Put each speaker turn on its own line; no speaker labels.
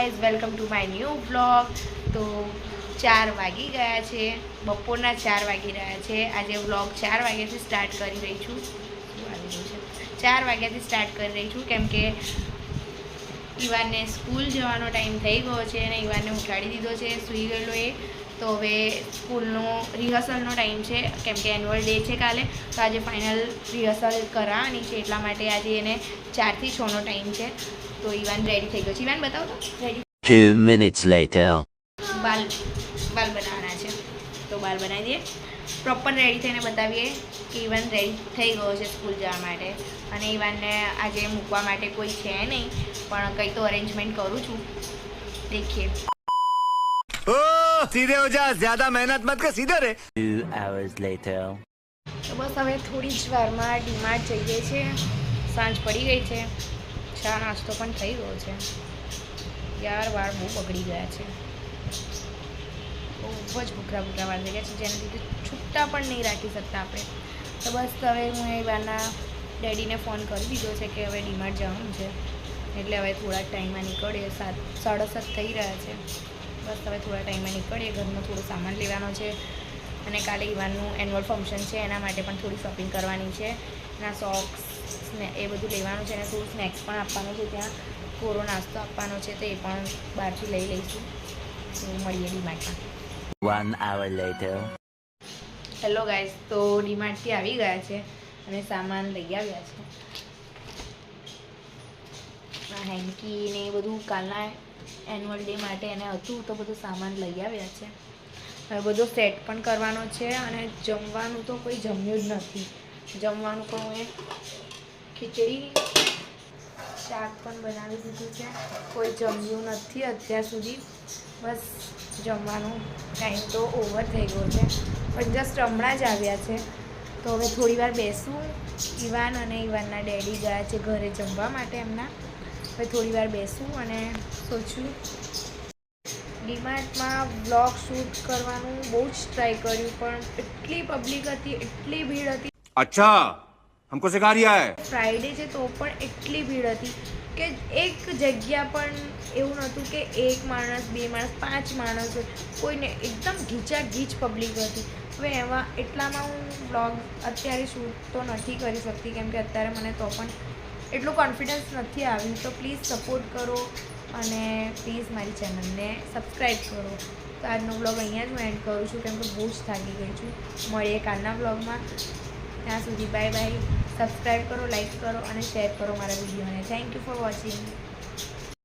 Guys, welcome to my new vlog. તો 4 વાગી ગયા છે, બપોરના 4 વાગી રહ્યા છે. આજે વ્લોગ 4 વાગ્યાથી સ્ટાર્ટ કરી રહી છું. શું આવી રહ્યું છે? 4 વાગ્યાથી સ્ટાર્ટ કરી રહી છું કેમ કે ઈવાનને સ્કૂલ જવાનો ટાઈમ થઈ ગયો છે અને ઈવાનને ઉઠાડી દીધો છે, સૂઈ ગયેલો એ. તો હવે સ્કૂલનો રિહર્સલનો ટાઈમ છે કેમ કે એન્યુઅલ ડે છે કાલે. તો આજે ફાઇનલ રિહર્સલ કરાવવાની છે, એટલા માટે આજે એને 4 થી 6નો ટાઈમ છે. તો ઈવાન રેડી થઈ ગયો છે. ઈવાન બતાવો તો રેડી.
2 minutes later.
બાલ બનાવવાના છે તો બાલ બનાવી દઈએ. પ્રોપર રેડી થઈને બતાવીએ કે ઈવાન રેડી થઈ ગયો છે સ્કૂલ જવા માટે. અને ઈવાનને આજે મૂકવા માટે કોઈ છે નહીં, પણ કંઈ તો અરેન્જમેન્ટ કરું છું. દેખીએ.
सीधे हो जा, ज्यादा मेहनत मत कर, सीधे रे.
2 hours later.
તો બસ હવે થોડી જ વારમાં ડીમાર્ટ જઈએ છીએ. સાંજ પડી ગઈ છે, ચા નાસ્તો પણ થઈ ગયો છે. યાર વાળ બહુ બગડી ગયા છે, બહુ જ ભૂખરા વાળ થઈ ગયા છે, જેને લીધે છૂટા પણ નહીં રાખી શકતા આપણે. તો બસ હવે હું એ વારના ડેડીને ફોન કરી દીધો છે કે હવે ડીમાર્ટ જવાનું છે, એટલે હવે થોડા ટાઈમમાં નીકળીએ. 7:30 થઈ રહ્યા છે. બસ હવે થોડા ટાઈમમાં નીકળીએ. ઘરનો થોડો સામાન લેવાનો છે અને કાલે ઈવાનનું એન્યુઅલ ફંક્શન છે, એના માટે પણ થોડી શોપિંગ કરવાની છે. એના સોક્સ ને એ બધું લેવાનું છે અને થોડું સ્નેક્સ પણ આપવાનું છે. ત્યાં કોરો નાસ્તો આપવાનો છે, તો એ પણ બહારથી લઈ લઈશું. તો મળીએ ડીમાર્ટમાં.
1 hour later.
હેલો ગાઈઝ, તો ડીમાર્ટથી આવી ગયા છે અને સામાન લઈ આવ્યા છે. હેન્કી ને એ બધું કાલના એન્યુઅલ ડે માટે એને હતું, તો બધું સામાન લઈ આવ્યા છે. હવે બધો સેટ પણ કરવાનો છે અને જમવાનું તો કોઈ જમ્યું જ નથી. જમવાનું પણ હું ખીચડી શાક પણ બનાવી દીધું છે, કોઈ જમ્યું નથી અત્યાર સુધી. બસ જમવાનું ટાઈમ તો ઓવર થઈ ગયો છે, પણ જસ્ટ હમણાં જ આવ્યા છે. તો હવે થોડી વાર બેસું. ઈવાન અને ઈવાનના ડેડી ગયા છે ઘરે જમવા માટે એમના. હવે થોડી વાર બેસું અને સોચું. ડીમાર્ટમાં બ્લોગ શૂટ કરવાનું બહુ જ ટ્રાય કર્યું, પણ એટલી પબ્લિક હતી, એટલી ભીડ હતી.
अच्छा, हमको सिखा रिया है.
ફ્રાઈડે છે તો પણ એટલી ભીડ હતી કે એક જગ્યા પણ એવું નહોતું કે 1 માણસ 2 માણસ 5 માણસ હોય, કોઈને એકદમ ગીચાગીચ પબ્લિક હતી. હવે એમાં એટલામાં હું બ્લોગ અત્યારે શૂટ તો નથી કરી શકતી કેમ કે અત્યારે મને તો પણ એટલું કોન્ફિડન્સ નથી આવ્યું. તો પ્લીઝ સપોર્ટ કરો અને પ્લીઝ મારી ચેનલને સબસ્ક્રાઈબ કરો. તો આજનો બ્લોગ અહીંયા જ હું એન્ડ કરું છું કેમ કે બહુ જ થાકી ગઈ છું. મળીએ કાલના બ્લોગમાં. ત્યાં સુધી બાય બાય. સબસ્ક્રાઈબ કરો, લાઈક કરો અને શેર કરો મારા વિડીયોને. Thank you for watching.